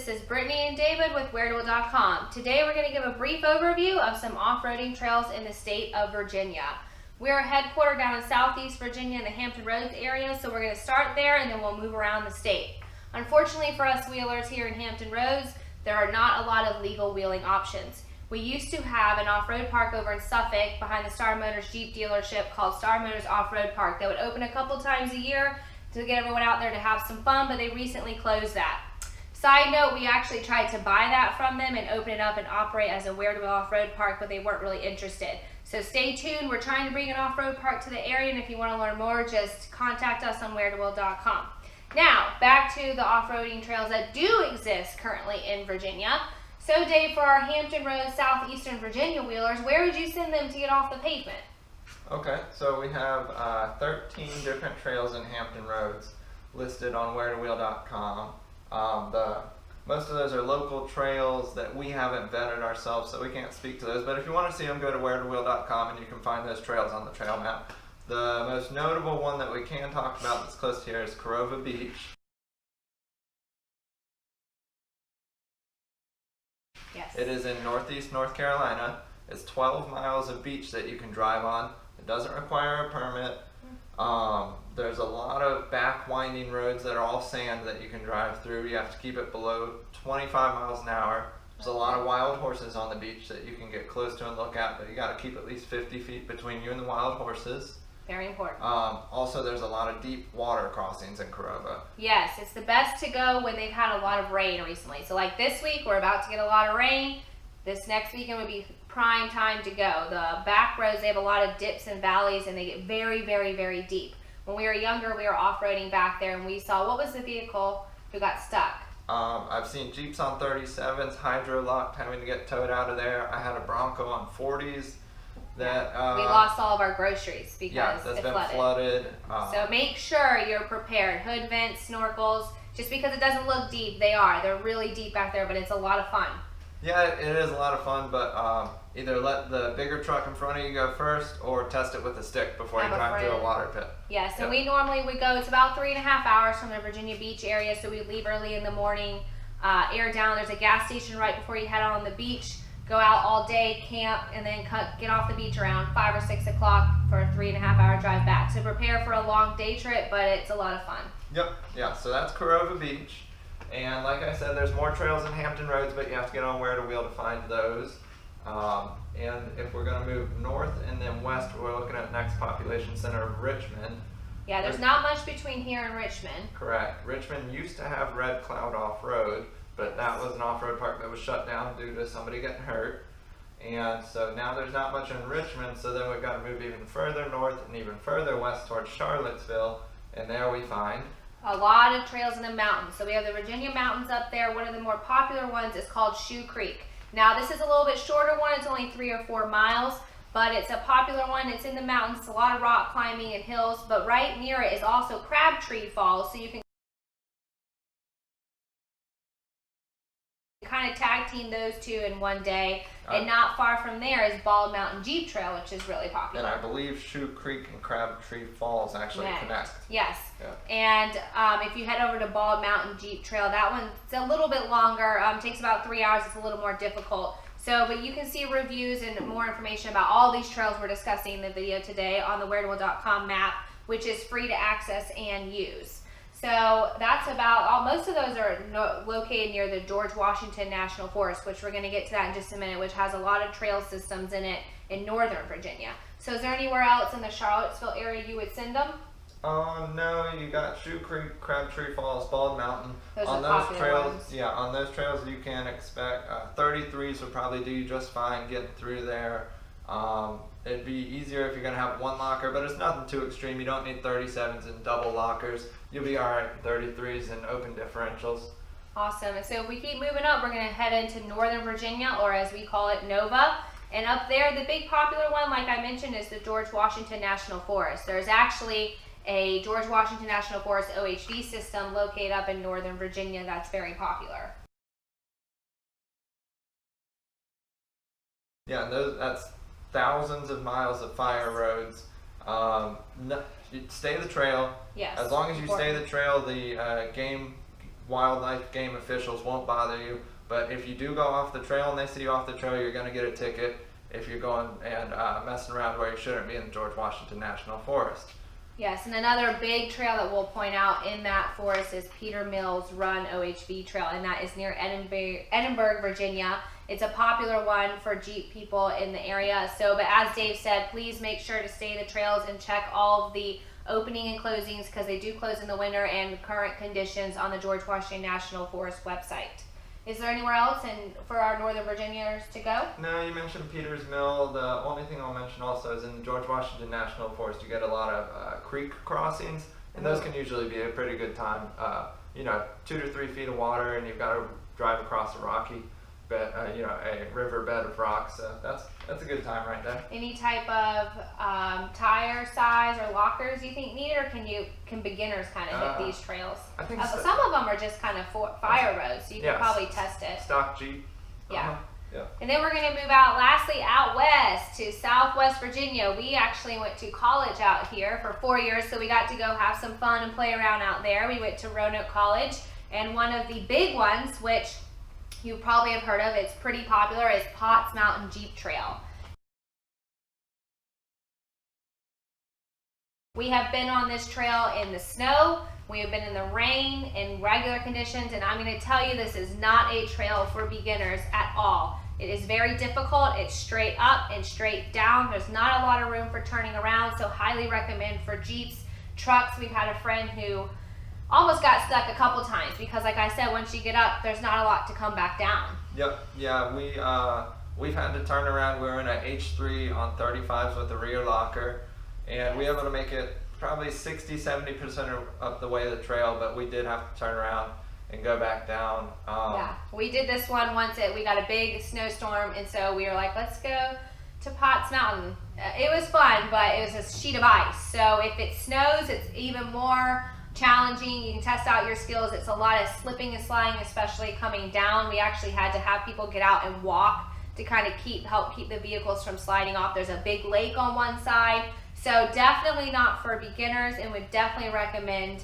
This is Brittany and David with WhereToWheel.com. Today we're going to give a brief overview of some off-roading trails in the state of Virginia. We're headquartered down in Southeast Virginia in the Hampton Roads area, so we're going to start there and then we'll move around the state. Unfortunately for us wheelers here in Hampton Roads, there are not a lot of legal wheeling options. We used to have an off-road park over in Suffolk behind the Star Motors Jeep dealership called Star Motors Off-Road Park. They would open a couple times a year to get everyone out there to have some fun, but they recently closed that. Side note, we actually tried to buy that from them and open it up and operate as a Where to Wheel off-road park, but they weren't really interested. So stay tuned. We're trying to bring an off-road park to the area, and if you want to learn more, just contact us on WhereToWheel.com. Now, back to the off-roading trails that do exist currently in Virginia. So Dave, for our Hampton Roads, Southeastern Virginia wheelers, where would you send them to get off the pavement? Okay, so we have 13 different trails in Hampton Roads listed on WhereToWheel.com. Most of those are local trails that we haven't vetted ourselves, so we can't speak to those. But if you want to see them, go to WhereToWheel.com and you can find those trails on the trail map. The most notable one that we can talk about that's close to here is Corova Beach. Yes. It is in northeast North Carolina. It's 12 miles of beach that you can drive on. It doesn't require a permit. There's a lot of back winding roads that are all sand that you can drive through. You have to keep it below 25 miles an hour. There's a lot of wild horses on the beach that you can get close to and look at, but you got to keep at least 50 feet between you and the wild horses. Very important. Also, there's a lot of deep water crossings in Corova. Yes, it's the best to go when they've had a lot of rain recently. So like this week, we're about to get a lot of rain. This next weekend would be prime time to go. The back roads, they have a lot of dips and valleys, and they get very, very, very deep. When we were younger, we were off-roading back there, and we saw, what was the vehicle who got stuck? I've seen Jeeps on 37s, hydro-locked, having to get towed out of there. I had a Bronco on 40s that... we lost all of our groceries because that's it been flooded. flooded. So make sure you're prepared. Hood vents, snorkels, just because it doesn't look deep, they are. They're really deep back there, but it's a lot of fun. Yeah, it is a lot of fun, but either let the bigger truck in front of you go first or test it with a stick before you drive through a water pit. Yes, and we normally would go, it's about 3.5 hours from the Virginia Beach area, so we leave early in the morning, air down. There's a gas station right before you head on the beach, go out all day, camp, and then get off the beach around 5 or 6 o'clock for a 3.5 hour drive back. So prepare for a long day trip, but it's a lot of fun. Yep, yeah, so that's Corova Beach. And like I said, there's more trails in Hampton Roads, but you have to get on Where to Wheel to find those. And if we're going to move north and then west, we're looking at next population center of Richmond. Yeah, there's not much between here and Richmond. Correct. Richmond used to have Red Cloud Off-Road, but that was an off-road park that was shut down due to somebody getting hurt. And so now there's not much in Richmond, so then we've got to move even further north and even further west towards Charlottesville, and there we find a lot of trails in the mountains. So we have the Virginia mountains up there. One of the more popular ones is called Shoe Creek. Now this is a little bit shorter one. It's only 3 or 4 miles, but it's a popular one. It's in the mountains. It's a lot of rock climbing and hills, but right near it is also Crabtree Falls, so you can kind of tag team those two in one day. And not far from there is Bald Mountain Jeep Trail, which is really popular. And I believe Shoe Creek and Crabtree Falls actually connect. Yes. Yeah. And if you head over to Bald Mountain Jeep Trail, that one's a little bit longer. Takes about 3 hours. It's a little more difficult. So, but you can see reviews and more information about all these trails we're discussing in the video today on the WhereToWheel.com map, which is free to access and use. So that's about all. Most of those are located near the George Washington National Forest, which we're going to get to that in just a minute, which has a lot of trail systems in it in northern Virginia. So is there anywhere else in the Charlottesville area you would send them? No, you got Shoe Creek, Crabtree Falls, Bald Mountain. Those on are those popular trails, ones. yeah, on those trails you can expect 33s would probably do you just fine getting through there. It'd be easier if you're going to have one locker, but it's nothing too extreme. You don't need 37s and double lockers. You'll be alright with 33s and open differentials. Awesome. And so if we keep moving up, we're going to head into Northern Virginia, or as we call it, Nova. And up there, the big popular one, like I mentioned, is the George Washington National Forest. There's actually a George Washington National Forest OHV system located up in Northern Virginia that's very popular. Yeah, and that's thousands of miles of fire roads. You stay the trail. Yes. As long as you stay the trail, the game wildlife game officials won't bother you. But if you do go off the trail and they see you off the trail, you're going to get a ticket if you're going and messing around where you shouldn't be in the George Washington National Forest. Yes, and another big trail that we'll point out in that forest is Peter Mills Run OHV Trail, and that is near Edinburgh, Virginia. It's a popular one for Jeep people in the area. So, but as Dave said, please make sure to stay the trails and check all of the opening and closings, because they do close in the winter, and current conditions on the George Washington National Forest website. Is there anywhere else for our Northern Virginians to go? No, you mentioned Peters Mill. The only thing I'll mention also is in the George Washington National Forest, you get a lot of creek crossings, and those can usually be a pretty good time. 2 to 3 feet of water, and you've got to drive across a rocky bed, a river bed of rocks. So that's a good time right there. Any type of tire size or lockers you think needed, or can beginners kind of hit these trails? I think some of them are just kind of fire roads, so you can probably test it. Stock Jeep. Yeah. Yeah. And then we're going to move out, lastly, out west to Southwest Virginia. We actually went to college out here for 4 years, so we got to go have some fun and play around out there. We went to Roanoke College, and one of the big ones, which you probably have heard of, it's pretty popular, is Potts Mountain Jeep Trail. We have been on this trail in the snow, we have been in the rain, in regular conditions, and I'm going to tell you, this is not a trail for beginners at all. It is very difficult. It's straight up and straight down. There's not a lot of room for turning around, so highly recommend for Jeeps, trucks. We've had a friend who almost got stuck a couple times because, like I said, once you get up, there's not a lot to come back down. Yep. Yeah, we've had to turn around. We're in an H3 on 35s with a rear locker, and we were able to make it probably 60-70% of the way of the trail, but we did have to turn around and go back down. Yeah, we did this one once. We got a big snowstorm, and so we were like, let's go to Potts Mountain. It was fun, but it was a sheet of ice. So if it snows, it's even more challenging. You can test out your skills. It's a lot of slipping and sliding, especially coming down. We actually had to have people get out and walk to kind of help keep the vehicles from sliding off. There's a big lake on one side, so definitely not for beginners, and would definitely recommend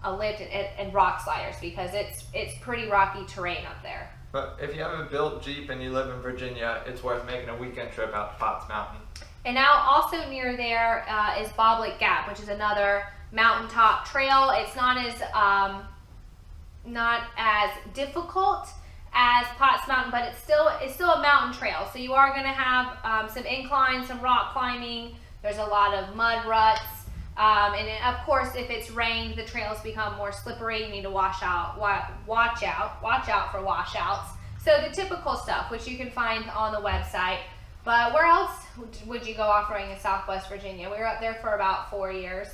a lift and rock sliders, because it's pretty rocky terrain up there. But if you have a built Jeep and you live in Virginia, it's worth making a weekend trip out to Potts Mountain. And now also near there is Boblet Gap, which is another mountaintop trail. It's not as difficult as Potts Mountain, but it's still a mountain trail. So you are going to have some inclines, some rock climbing. There's a lot of mud ruts. And then, of course, if it's rained, the trails become more slippery. You need to watch out for washouts. So the typical stuff, which you can find on the website. But where else would you go off-roading in Southwest Virginia? We were up there for about 4 years.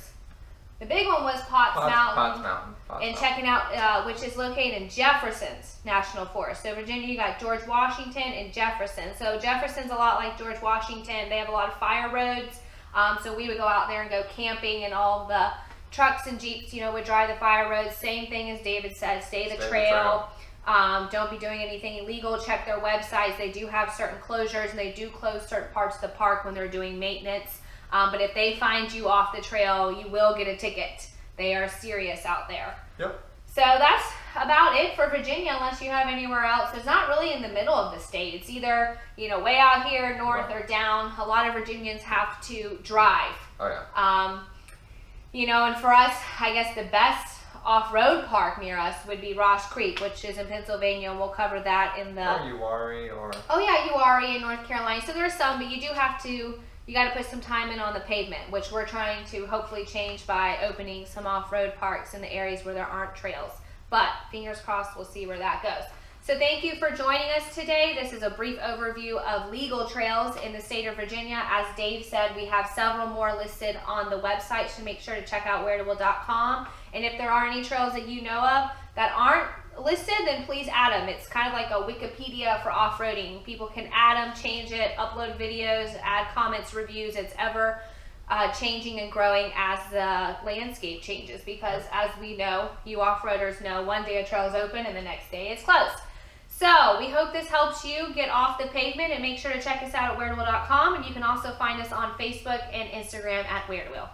The big one was Potts Mountain. Checking out, which is located in Jefferson's National Forest. So Virginia, you got George Washington and Jefferson. So Jefferson's a lot like George Washington. They have a lot of fire roads. So we would go out there and go camping, and all the trucks and Jeeps, would drive the fire roads. Same thing as David said, stay the trail. Don't be doing anything illegal. Check their websites. They do have certain closures, and they do close certain parts of the park when they're doing maintenance. But if they find you off the trail, you will get a ticket. They are serious out there. Yep. So that's about it for Virginia, unless you have anywhere else. It's not really in the middle of the state. It's either, way out here north or down. A lot of Virginians have to drive. Oh, yeah. And for us, I guess the best off-road park near us would be Ross Creek, which is in Pennsylvania, and we'll cover that in the... Or Uwharrie, or... Oh, yeah, Uwharrie in North Carolina. So there's some, but you do have to... You got to put some time in on the pavement, which we're trying to hopefully change by opening some off-road parks in the areas where there aren't trails. But fingers crossed, we'll see where that goes. So thank you for joining us today. This is a brief overview of legal trails in the state of Virginia. As Dave said, we have several more listed on the website, so make sure to check out whereToWheel.com. And if there are any trails that you know of that aren't listed, then please add them. It's kind of like a Wikipedia for off-roading. People can add them, change it, upload videos, add comments, reviews. It's ever changing and growing as the landscape changes, because as we know, you off-roaders know, one day a trail is open and the next day it's closed. So we hope this helps you get off the pavement, and make sure to check us out at whereToWheel.com, and you can also find us on Facebook and Instagram at Where to Wheel.